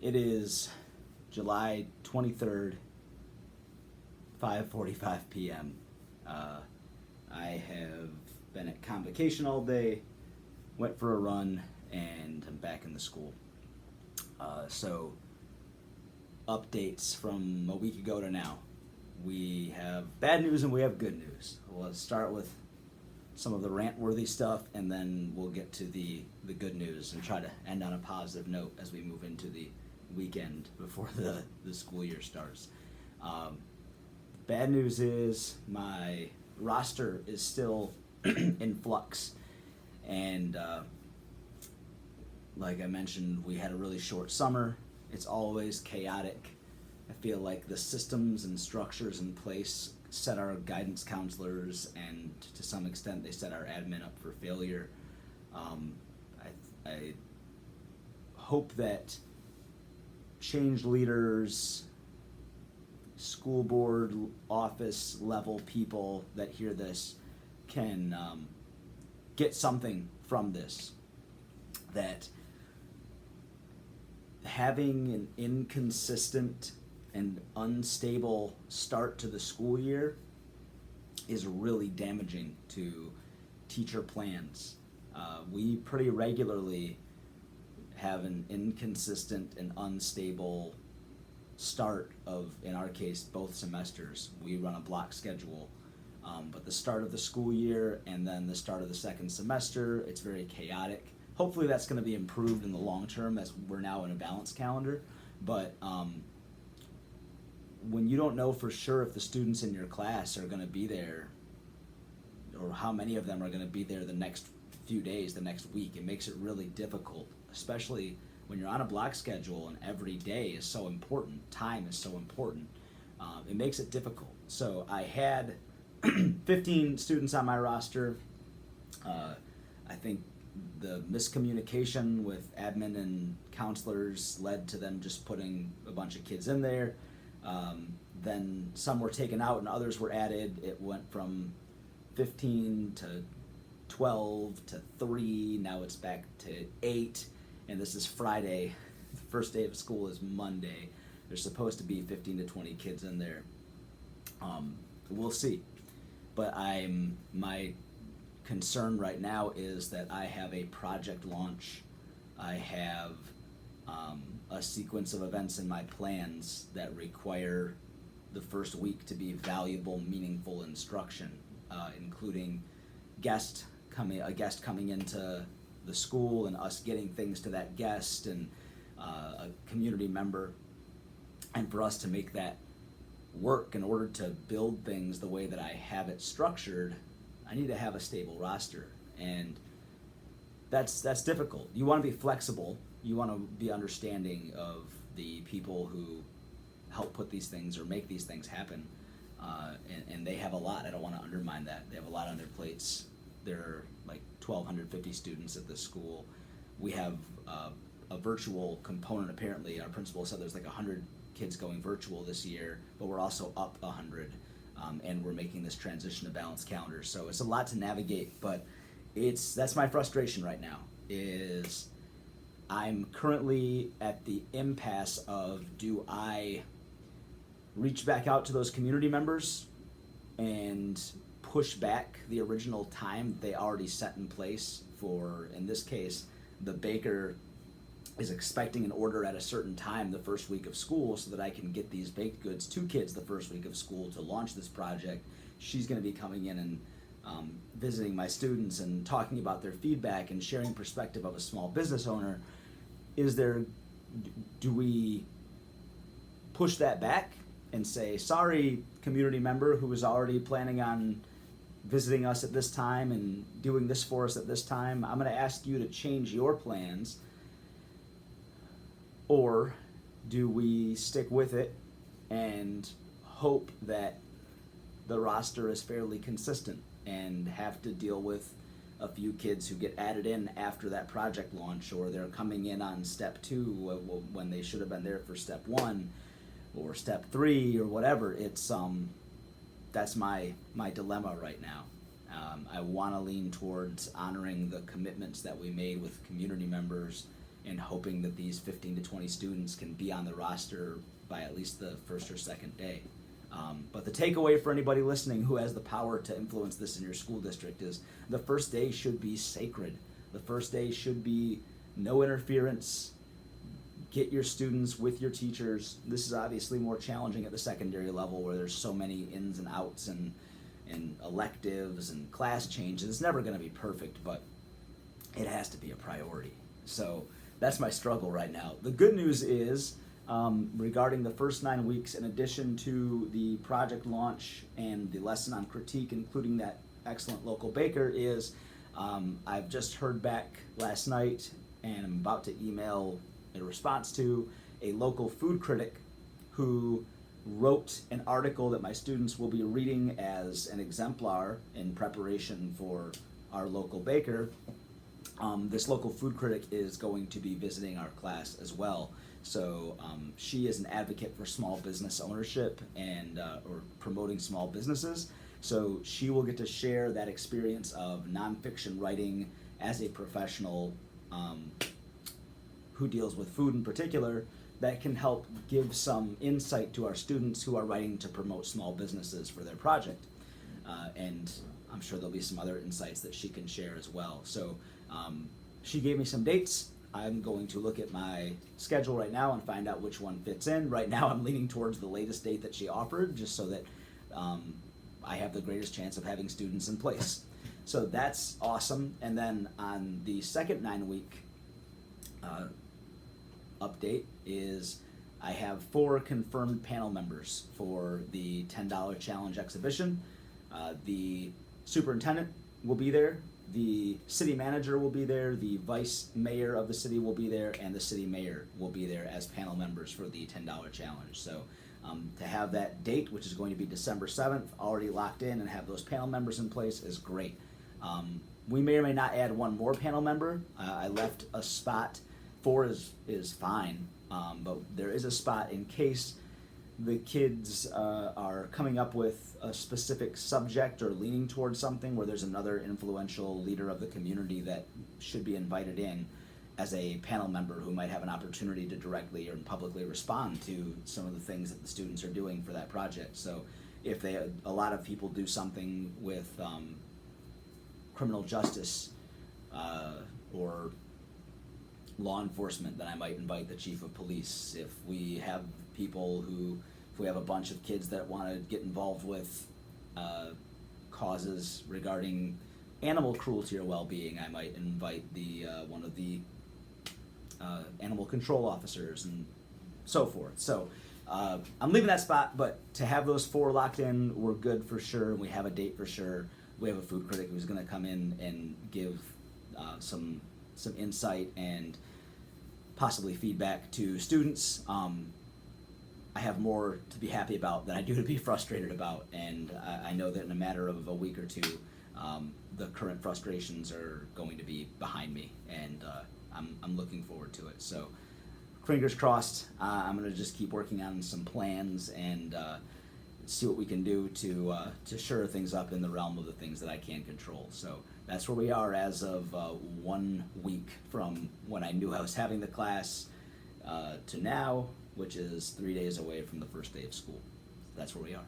It is July 23rd, 5:45 p.m. I have been at convocation all day, went for a run, and I'm back in the school. So, updates from a week ago to now. We have bad news and we have good news. Let's start with some of the rant-worthy stuff, and then we'll get to the good news and try to end on a positive note as we move into the weekend before the school year starts. Bad news is my roster is still in flux, and like I mentioned, we had a really short summer. It's always chaotic. I feel like the systems and structures in place set our guidance counselors, and to some extent they set our admin up for failure. I hope that change leaders, school board, office level people that hear this can get something from this. That having an inconsistent and unstable start to the school year is really damaging to teacher plans. We pretty regularly have an inconsistent and unstable start of, in our case, both semesters. We run a block schedule, but the start of the school year and then the start of the second semester, it's very chaotic. Hopefully that's going to be improved in the long term as we're now in a balanced calendar, but when you don't know for sure if the students in your class are going to be there or how many of them are going to be there the next few days, the next week, it makes it really difficult, especially when you're on a block schedule and every day is so important, time is so important. It makes it difficult. So I had 15 students on my roster. I think the miscommunication with admin and counselors led to them just putting a bunch of kids in there. Then some were taken out and others were added. It went from 15 to 12 to 3. Now it's back to 8. And this is Friday. The first day of school is Monday. There's supposed to be 15 to 20 kids in there. We'll see. But my concern right now is that I have a project launch. I have a sequence of events in my plans that require the first week to be valuable, meaningful instruction, including a guest coming into the school and us getting things to that guest, and a community member. And for us to make that work, in order to build things the way that I have it structured, I need to have a stable roster, and that's difficult. You want to be flexible. You want to be understanding of the people who help put these things or make these things happen, and they have a lot. I don't want to undermine that. They have a lot on their plates. There are like 1,250 students at this school. We have a virtual component. Apparently, our principal said there's like 100 kids going virtual this year, but we're also up 100. And we're making this transition to balanced calendar. So it's a lot to navigate, but that's my frustration right now, is I'm currently at the impasse of, do I reach back out to those community members and push back the original time they already set in place for, in this case, the baker is expecting an order at a certain time the first week of school so that I can get these baked goods to kids the first week of school to launch this project. She's going to be coming in and visiting my students and talking about their feedback and sharing perspective of a small business owner. Do we push that back and say, sorry, community member who was already planning on visiting us at this time and doing this for us at this time, I'm going to ask you to change your plans? Or do we stick with it and hope that the roster is fairly consistent and have to deal with a few kids who get added in after that project launch, or they're coming in on step 2 when they should have been there for step 1 or step 3 or whatever? It's that's my dilemma right now. I want to lean towards honoring the commitments that we made with community members and hoping that these 15 to 20 students can be on the roster by at least the first or second day. But the takeaway for anybody listening who has the power to influence this in your school district is the first day should be sacred. The first day should be no interference. Get your students with your teachers. This is obviously more challenging at the secondary level where there's so many ins and outs and electives and class changes. It's never going to be perfect, but it has to be a priority. So that's my struggle right now. The good news is, regarding the first 9 weeks, in addition to the project launch and the lesson on critique, including that excellent local baker, is I've just heard back last night and I'm about to email a response to a local food critic who wrote an article that my students will be reading as an exemplar in preparation for our local baker. This local food critic is going to be visiting our class as well. So she is an advocate for small business ownership and or promoting small businesses. So she will get to share that experience of nonfiction writing as a professional who deals with food in particular, that can help give some insight to our students who are writing to promote small businesses for their project. And I'm sure there'll be some other insights that she can share as well. So she gave me some dates. I'm going to look at my schedule right now and find out which one fits in. Right now I'm leaning towards the latest date that she offered, just so that I have the greatest chance of having students in place. So that's awesome. And then on the second 9-week update is I have 4 confirmed panel members for the $10 challenge exhibition. The superintendent will be there, the city manager will be there, the vice mayor of the city will be there, and the city mayor will be there as panel members for the $10 challenge. So to have that date, which is going to be December 7th, already locked in and have those panel members in place is great. We may or may not add one more panel member. I left a spot. 4 is fine, but there is a spot in case the kids are coming up with a specific subject or leaning towards something where there's another influential leader of the community that should be invited in as a panel member who might have an opportunity to directly or publicly respond to some of the things that the students are doing for that project. So if a lot of people do something with criminal justice or law enforcement, then I might invite the chief of police. If we have a bunch of kids that want to get involved with causes regarding animal cruelty or well-being, I might invite one of the animal control officers and so forth. So I'm leaving that spot, but to have those 4 locked in, we're good for sure. We have a date for sure. We have a food critic who's going to come in and give some insight and possibly feedback to students. I have more to be happy about than I do to be frustrated about, and I know that in a matter of a week or 2, the current frustrations are going to be behind me, and I'm looking forward to it. So fingers crossed. I'm going to just keep working on some plans and see what we can do to shore things up in the realm of the things that I can control. So that's where we are as of 1 week from when I knew I was having the class to now, which is 3 days away from the first day of school. That's where we are.